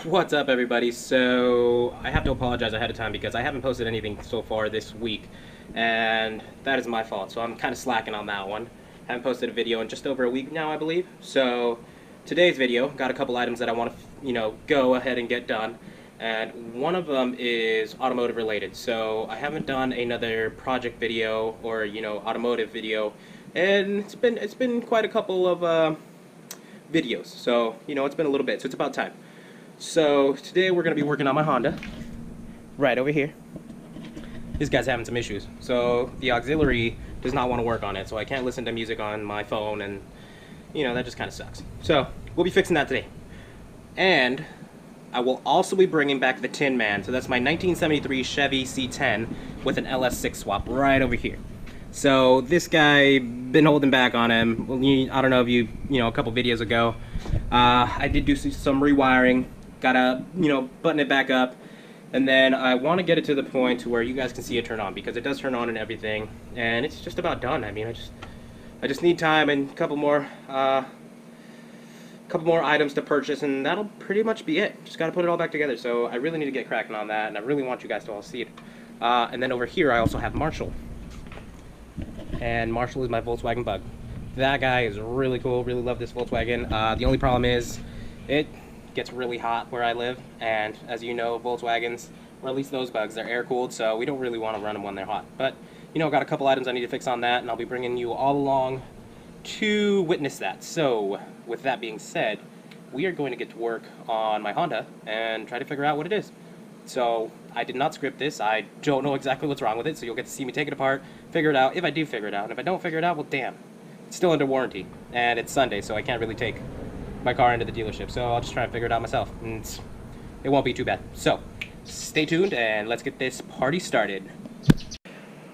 What's up, everybody? So I have to apologize ahead of time because I haven't posted anything so far this week, and that is my fault. So I'm kind of slacking on that one. Haven't posted a video in just over a week now, I believe. So today's video, got a couple items that I want to, go ahead and get done, and one of them is automotive related. So I haven't done another project video or automotive video, and it's been quite a couple of videos. So it's been a little bit. So it's about time. So today we're going to be working on my Honda, right over here. This guy's having some issues. So the auxiliary does not want to work on it, so I can't listen to music on my phone, and that just kind of sucks. So we'll be fixing that today. And I will also be bringing back the Tin Man. So that's my 1973 Chevy C10 with an LS6 swap right over here. So this guy, been holding back on him. Well, I don't know if a couple videos ago, I did do some rewiring. Gotta, button it back up, and then I want to get it to the point to where you guys can see it turn on, because it does turn on and everything, and it's just about done. I mean, I just need time and a couple more items to purchase, and that'll pretty much be it. Just gotta put it all back together. So I really need to get cracking on that, and I really want you guys to all see it. And then over here I also have Marshall, and Marshall is my Volkswagen Bug. That guy is really cool. Really love this Volkswagen. The only problem is it gets really hot where I live, and as you know, Volkswagens, or at least those Bugs, they're air cooled, so we don't really want to run them when they're hot. But got a couple items I need to fix on that, and I'll be bringing you all along to witness that. So with that being said, we are going to get to work on my Honda and try to figure out what it is. So I did not script this. I don't know exactly what's wrong with it, so you'll get to see me take it apart, figure it out, if I do figure it out. And if I don't figure it out, well, damn, it's still under warranty, and it's Sunday, so I can't really take my car into the dealership, so I'll just try and figure it out myself, and it won't be too bad. So stay tuned and let's get this party started.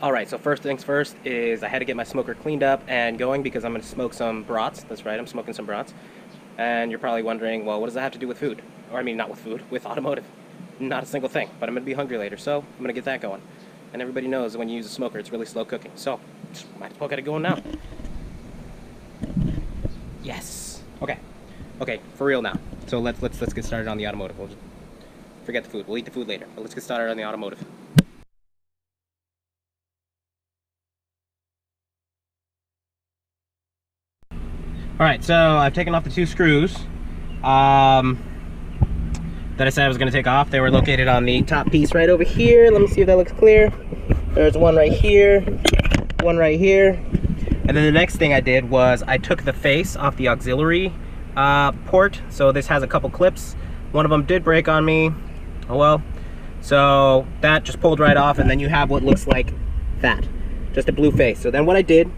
Alright, so first things first is I had to get my smoker cleaned up and going, because I'm going to smoke some brats. That's right, I'm smoking some brats. And you're probably wondering, well, what does that have to do with food? Or I mean, not with food, with automotive. Not a single thing, but I'm going to be hungry later, so I'm going to get that going. And everybody knows when you use a smoker, it's really slow cooking, so might as well get it going now. Yes. Okay, for real now. So let's get started on the automotive. We'll just forget the food. We'll eat the food later. But let's get started on the automotive. Alright, so I've taken off the two screws that I said I was going to take off. They were located on the top piece right over here. Let me see if that looks clear. There's one right here, one right here. And then the next thing I did was I took the face off the auxiliary port. So this has a couple clips. One of them did break on me. Oh well. So that just pulled right off, and then you have what looks like that. Just a blue face. So then what I did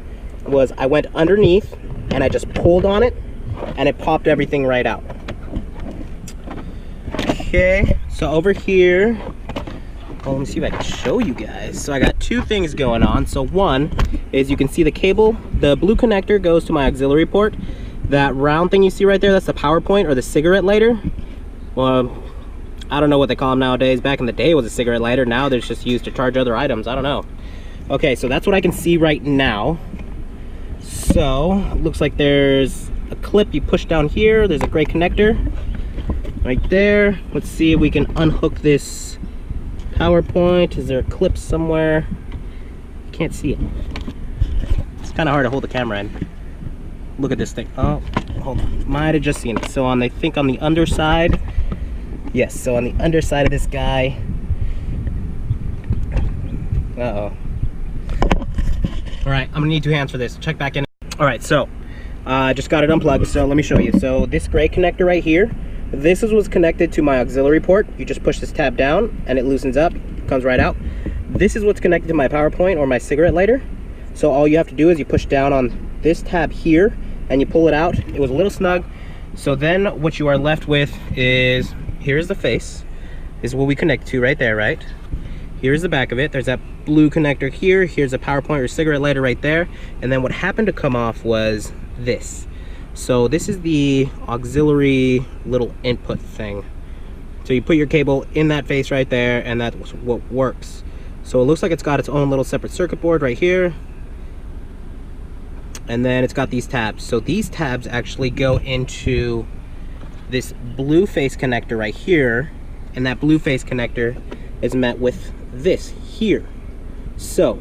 was I went underneath and I just pulled on it, and it popped everything right out. Okay, so over here, let me see if I can show you guys. So I got two things going on. So one is, you can see the cable, the blue connector goes to my auxiliary port. That round thing you see right there, that's the power point, or the cigarette lighter. Well, I don't know what they call them nowadays. Back in the day it was a cigarette lighter. Now they're just used to charge other items. I don't know. Okay, so that's what I can see right now. So looks like there's a clip you push down here. There's a gray connector right there. Let's see if we can unhook this power point. Is there a clip somewhere? Can't see it. It's kind of hard to hold the camera in. Look at this thing. Oh, hold on. Might have just seen it. So I think on the underside, yes, so on the underside of this guy. Uh-oh. Alright, I'm gonna need two hands for this. Check back in. Alright, so I just got it unplugged, so let me show you. So this gray connector right here, this is what's connected to my auxiliary port. You just push this tab down and it loosens up, comes right out. This is what's connected to my power point, or my cigarette lighter. So all you have to do is you push down on this tab here and you pull it out. It was a little snug. So then what you are left with is, here's the face. This is what we connect to right there, right? Here's the back of it. There's that blue connector here. Here's a power point or cigarette lighter right there. And then what happened to come off was this. So this is the auxiliary little input thing. So you put your cable in that face right there, and that's what works. So it looks like it's got its own little separate circuit board right here. And then it's got these tabs. So these tabs actually go into this blue face connector right here, and that blue face connector is met with this here. So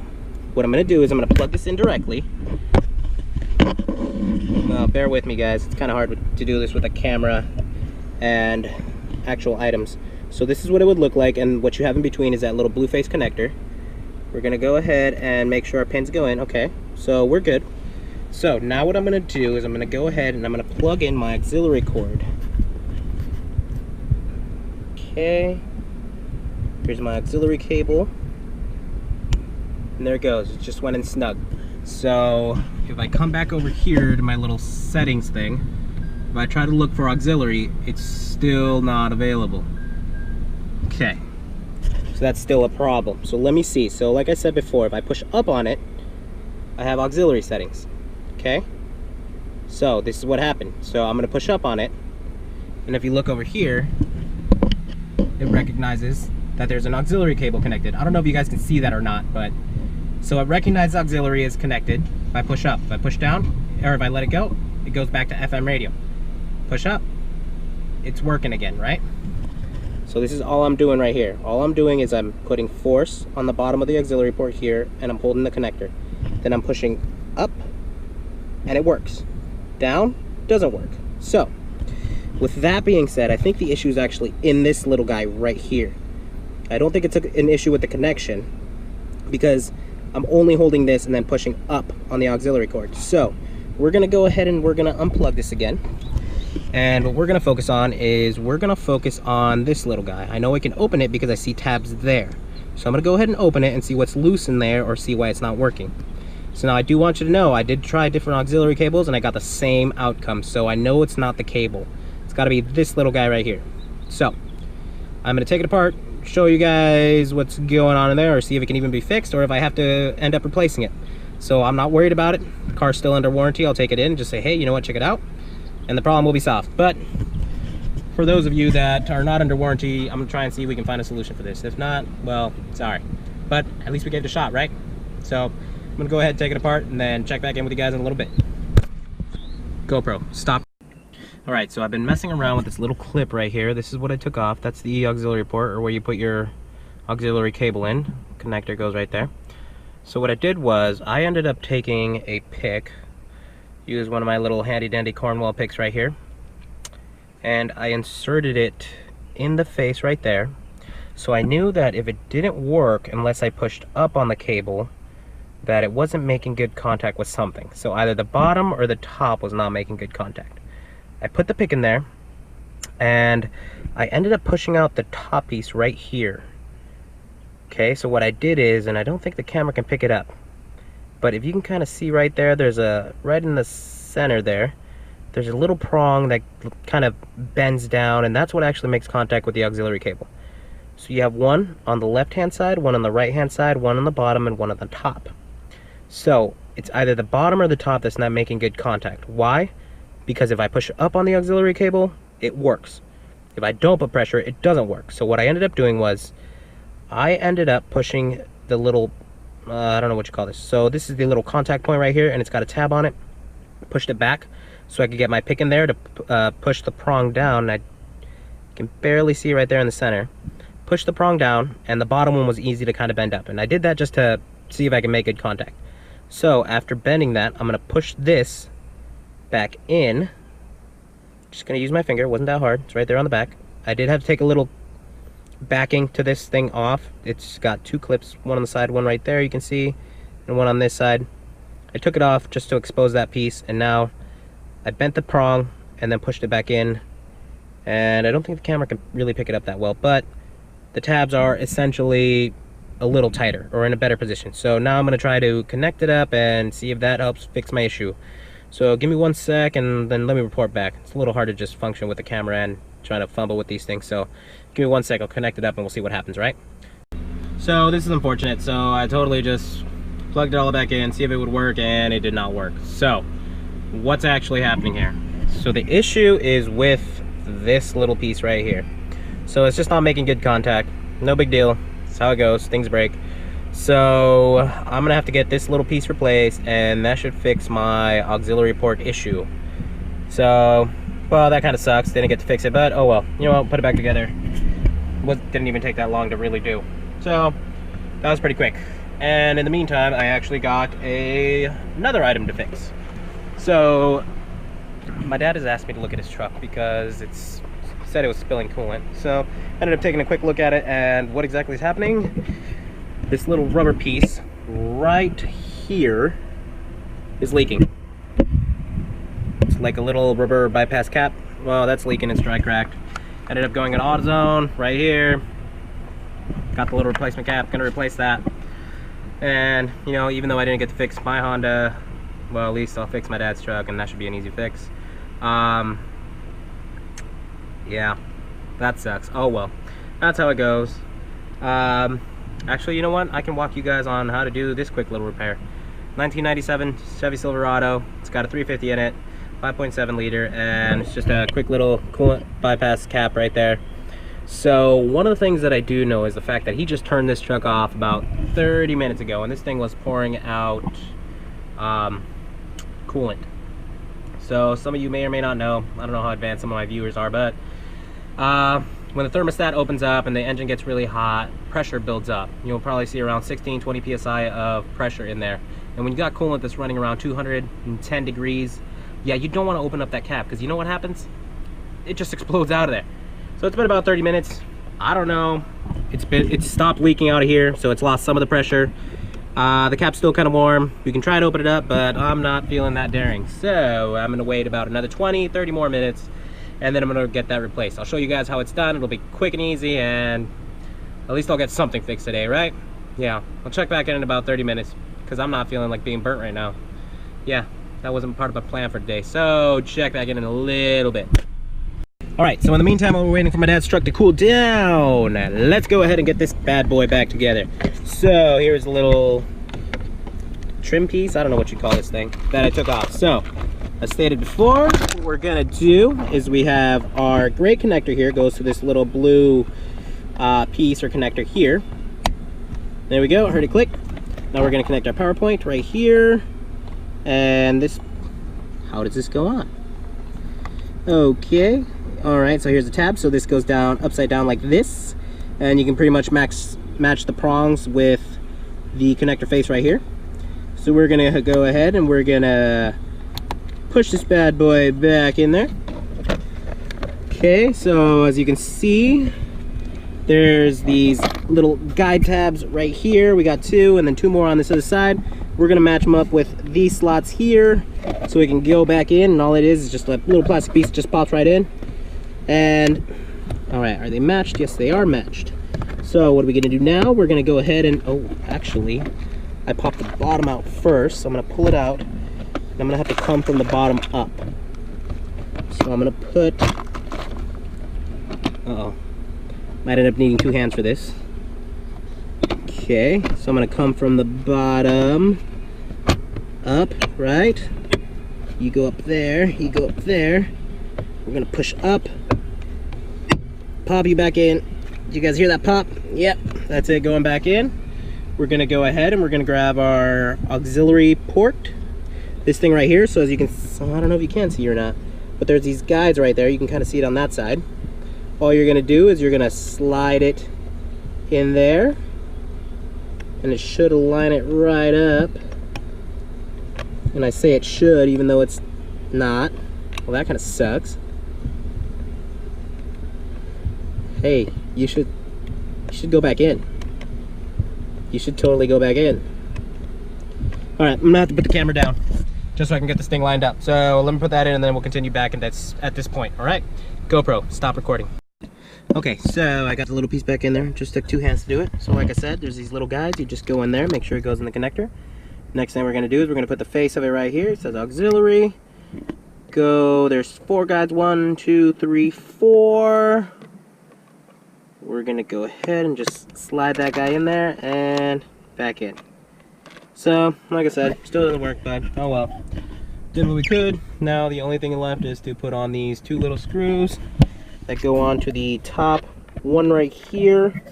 what I'm going to do is I'm going to plug this in directly. Well, bear with me guys, it's kind of hard to do this with a camera and actual items. So this is what it would look like, and what you have in between is that little blue face connector. We're going to go ahead and make sure our pins go in. Okay, so we're good. So now what I'm going to do is I'm going to go ahead and I'm going to plug in my auxiliary cord. Okay, here's my auxiliary cable, and there it goes. It just went in snug. So if I come back over here to my little settings thing, if I try to look for auxiliary, it's still not available. Okay, so that's still a problem. So let me see. So like I said before, if I push up on it, I have auxiliary settings. Okay, so this is what happened. So I'm going to push up on it, and if you look over here, it recognizes that there's an auxiliary cable connected. I don't know if you guys can see that or not, but so it recognizes auxiliary is connected. If I push up, if I push down, or if I let it go, it goes back to FM radio. Push up, it's working again, right? So this is all I'm doing right here. All I'm doing is I'm putting force on the bottom of the auxiliary port here, and I'm holding the connector. Then I'm pushing up, and it works. Down, doesn't work. So with that being said, I think the issue is actually in this little guy right here. I don't think it's an issue with the connection, because I'm only holding this and then pushing up on the auxiliary cord. So we're gonna go ahead and we're gonna unplug this again. And what we're gonna focus on is we're gonna focus on this little guy. I know I can open it because I see tabs there. So I'm gonna go ahead and open it and see what's loose in there, or see why it's not working. So now I do want you to know, I did try different auxiliary cables and I got the same outcome. So I know it's not the cable. It's gotta be this little guy right here. So I'm gonna take it apart, show you guys what's going on in there, or see if it can even be fixed, or if I have to end up replacing it. So I'm not worried about it. The car's still under warranty. I'll take it in and just say, hey, you know what, check it out, and the problem will be solved. But for those of you that are not under warranty, I'm gonna try and see if we can find a solution for this. If not, well, sorry, but at least we gave it a shot, right? So I'm gonna go ahead and take it apart and then check back in with you guys in a little bit. GoPro, stop. All right, so I've been messing around with this little clip right here. This is what I took off. That's the auxiliary port, or where you put your auxiliary cable in. Connector goes right there. So what I did was I ended up taking a pick, used one of my little handy dandy Cornwall picks right here, and I inserted it in the face right there. So I knew that if it didn't work unless I pushed up on the cable, that it wasn't making good contact with something. So either the bottom or the top was not making good contact. I put the pick in there, and I ended up pushing out the top piece right here. Okay, so what I did is, and I don't think the camera can pick it up, but if you can kind of see right there, there's a, right in the center there, there's a little prong that kind of bends down, and that's what actually makes contact with the auxiliary cable. So you have one on the left hand side, one on the right hand side, one on the bottom, and one on the top. So it's either the bottom or the top that's not making good contact. Why? Because if I push up on the auxiliary cable, it works. If I don't put pressure, it doesn't work. So what I ended up doing was, I ended up pushing the little, I don't know what you call this. So this is the little contact point right here, and it's got a tab on it. Pushed it back so I could get my pick in there to push the prong down. And I can barely see right there in the center. Push the prong down, and the bottom one was easy to kind of bend up. And I did that just to see if I can make good contact. So after bending that, I'm gonna push this back in. Just gonna use my finger, it wasn't that hard, it's right there on the back. I did have to take a little backing to this thing off. It's got two clips, one on the side, one right there you can see, and one on this side. I took it off just to expose that piece, and now I bent the prong and then pushed it back in, and I don't think the camera can really pick it up that well, but the tabs are essentially a little tighter, or in a better position. So now I'm gonna try to connect it up and see if that helps fix my issue. So give me 1 sec and then let me report back. It's a little hard to just function with the camera and trying to fumble with these things. So give me 1 sec, I'll connect it up and we'll see what happens, right? So this is unfortunate. So I totally just plugged it all back in, see if it would work, and it did not work. So what's actually happening here? So the issue is with this little piece right here. So it's just not making good contact. No big deal. That's how it goes, things break. So I'm gonna have to get this little piece replaced, and that should fix my auxiliary port issue. So Well, that kind of sucks. Didn't get to fix it, but oh well. You know what? Put it back together. Didn't even take that long to really do. So that was pretty quick. And in the meantime, I actually got another item to fix. So my dad has asked me to look at his truck because it's said it was spilling coolant. So I ended up taking a quick look at it, and what exactly is happening? This little rubber piece right here is leaking. It's like a little rubber bypass cap. Well, that's leaking. It's dry cracked. Ended up going in AutoZone right here. Got the little replacement cap. Gonna replace that. And you know, even though I didn't get to fix my Honda, well, at least I'll fix my dad's truck, and that should be an easy fix. Yeah, that sucks. Oh well, that's how it goes. Actually, you know what? I can walk you guys on how to do this quick little repair. 1997 Chevy Silverado. It's got a 350 in it, 5.7 liter, and it's just a quick little coolant bypass cap right there. So one of the things that I do know is the fact that he just turned this truck off about 30 minutes ago, and this thing was pouring out coolant. So some of you may or may not know, I don't know how advanced some of my viewers are, but when the thermostat opens up and the engine gets really hot, pressure builds up. You'll probably see around 16-20 psi of pressure in there. And when you got coolant that's running around 210 degrees, yeah, you don't want to open up that cap, because you know what happens? It just explodes out of there. So it's been about 30 minutes. I don't know. It's stopped leaking out of here, so it's lost some of the pressure. The cap's still kind of warm. You can try to open it up, but I'm not feeling that daring. So I'm gonna wait about another 20-30 more minutes, and then I'm gonna get that replaced. I'll show you guys how it's done. It'll be quick and easy, and at least I'll get something fixed today, right? Yeah, I'll check back in about 30 minutes, because I'm not feeling like being burnt right now. Yeah, that wasn't part of my plan for today. So check back in a little bit. All right, so in the meantime, while we're waiting for my dad's truck to cool down, let's go ahead and get this bad boy back together. So here's a little trim piece, I don't know what you call this thing, that I took off. So, as stated before, what we're gonna do is we have our gray connector here, goes to this little blue piece or connector here. There we go, I heard it click. Now we're gonna connect our power point right here. And this, how does this go on? Okay. All right, so here's the tab. So this goes down upside down like this, and you can pretty much match the prongs with the connector face right here. So we're gonna go ahead and we're gonna push this bad boy back in there. Okay, so as you can see, there's these little guide tabs right here. We got two, and then two more on this other side. We're gonna match them up with these slots here, so we can go back in, and all it is just a little plastic piece that just pops right in. And all right, are they matched? Yes, they are matched. So what are we gonna do now? We're gonna go ahead and, oh, actually, I popped the bottom out first, so I'm gonna pull it out, and I'm gonna have to come from the bottom up. So I'm gonna put, uh-oh, might end up needing two hands for this. Okay, so I'm gonna come from the bottom up, right? You go up there, you go up there. We're gonna push up, pop you back in. Did you guys hear that pop? Yep, that's it, going back in. We're gonna go ahead and we're gonna grab our auxiliary port, this thing right here. So as you can, I don't know if you can see or not, but there's these guides right there. You can kind of see it on that side. All you're gonna do is you're gonna slide it in there, and it should align it right up. And I say it should, even though it's not. Well, that kind of sucks. Hey, you should go back in. You should totally go back in. All right, I'm gonna have to put the camera down just so I can get this thing lined up. So let me put that in, and then we'll continue back, and that's at this point. All right, GoPro, stop recording. Okay, so I got the little piece back in there. Just took two hands to do it. So like I said, there's these little guides. You just go in there, make sure it goes in the connector. Next thing we're gonna do is we're gonna put the face of it right here. It says auxiliary. Go, there's four guides, 1, 2, 3, 4. We're gonna go ahead and just slide that guy in there and back in. So, like I said, still doesn't work, but oh well. Did what we could. Now the only thing left is to put on these two little screws that go on to the top. One right here,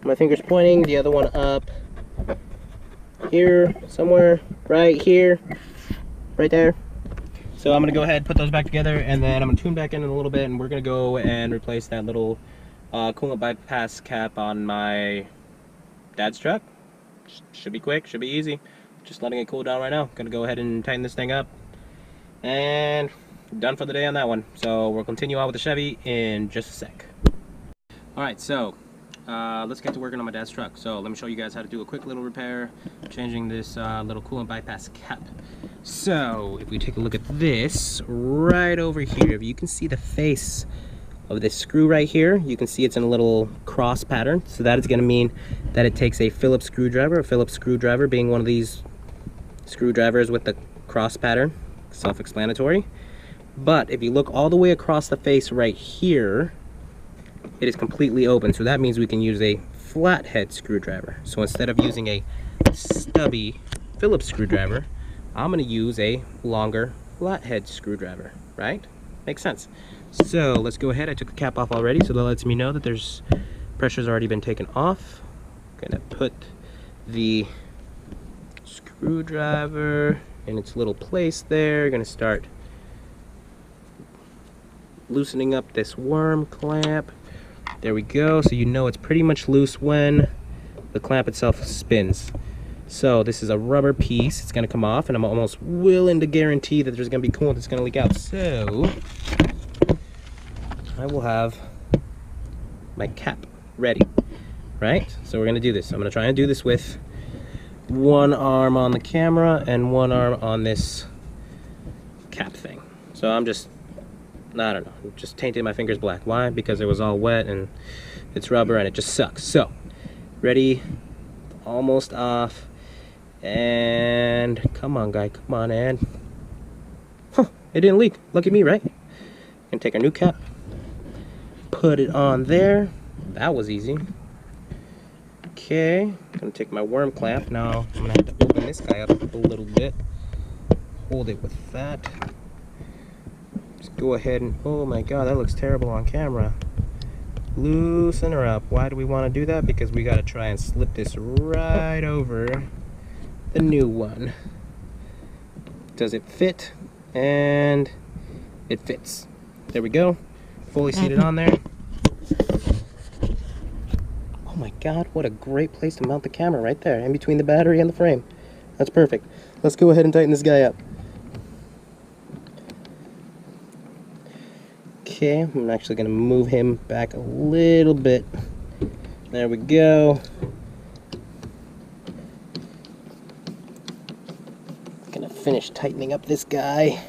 my finger's pointing, the other one up here, somewhere, right here, right there. So I'm gonna go ahead, put those back together, and then I'm gonna tune back in a little bit, and we're gonna go and replace that little coolant bypass cap on my dad's truck. Should be quick, should be easy. Just letting it cool down right now. Gonna go ahead and tighten this thing up, and done for the day on that one. So we'll continue on with the Chevy in just a sec. Alright, so let's get to working on my dad's truck. So let me show you guys how to do a quick little repair, changing this little coolant bypass cap. So if we take a look at this right over here, you can see the face of this screw right here. You can see it's in a little cross pattern. So that is going to mean that it takes a Phillips screwdriver, being one of these screwdrivers with the cross pattern, self-explanatory. But if you look all the way across the face right here, it is completely open. So that means we can use a flathead screwdriver. So instead of using a stubby Phillips screwdriver, I'm going to use a longer flathead screwdriver, right? Makes sense. So let's go ahead. I took the cap off already, so that lets me know that there's pressure's already been taken off. I'm going to put the screwdriver in its little place there. Going to start loosening up this worm clamp. There we go. So you know it's pretty much loose when the clamp itself spins. So this is a rubber piece. It's going to come off, and I'm almost willing to guarantee that there's going to be coolant that's going to leak out. So I will have my cap ready, right? So we're going to do this. I'm going to try and do this with one arm on the camera and one arm on this cap thing. So I'm just, I don't know, just tainted my fingers black. Why? Because it was all wet and it's rubber and it just sucks. So ready, almost off. And come on, guy, come on, and it didn't leak. Lucky me, right? Gonna take our new cap, put it on there. That was easy. Okay, gonna take my worm clamp. Now I'm gonna have to open this guy up a little bit. Hold it with that. Just go ahead and, oh my god, that looks terrible on camera. Loosen her up. Why do we want to do that? Because we gotta try and slip this right over the new one. Does it fit? And it fits. There we go. Fully seated on there. Oh my god, what a great place to mount the camera, right there, in between the battery and the frame. That's perfect. Let's go ahead and tighten this guy up. Okay, I'm actually going to move him back a little bit. There we go. Gonna finish tightening up this guy.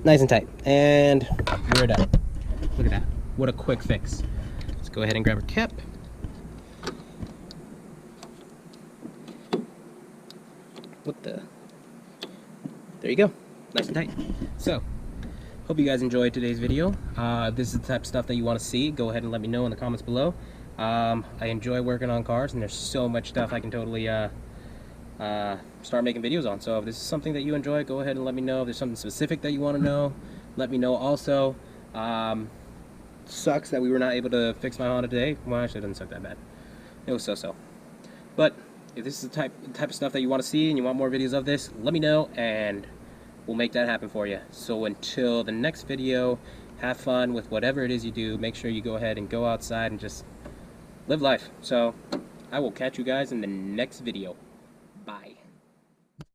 Nice and tight. And we're done. Look at that. What a quick fix. Let's go ahead and grab our cap. What the? There you go. Nice and tight. So, hope you guys enjoyed today's video. If this is the type of stuff that you want to see, go ahead and let me know in the comments below. I enjoy working on cars, and there's so much stuff I can totally start making videos on. So if this is something that you enjoy, go ahead and let me know. If there's something specific that you want to know, let me know also. Sucks that we were not able to fix my Honda today. Well, actually, it doesn't suck that bad. It was so-so. But if this is the type of stuff that you want to see and you want more videos of this, let me know, and we'll make that happen for you. So until the next video, have fun with whatever it is you do. Make sure you go ahead and go outside and just live life. So I will catch you guys in the next video. Bye.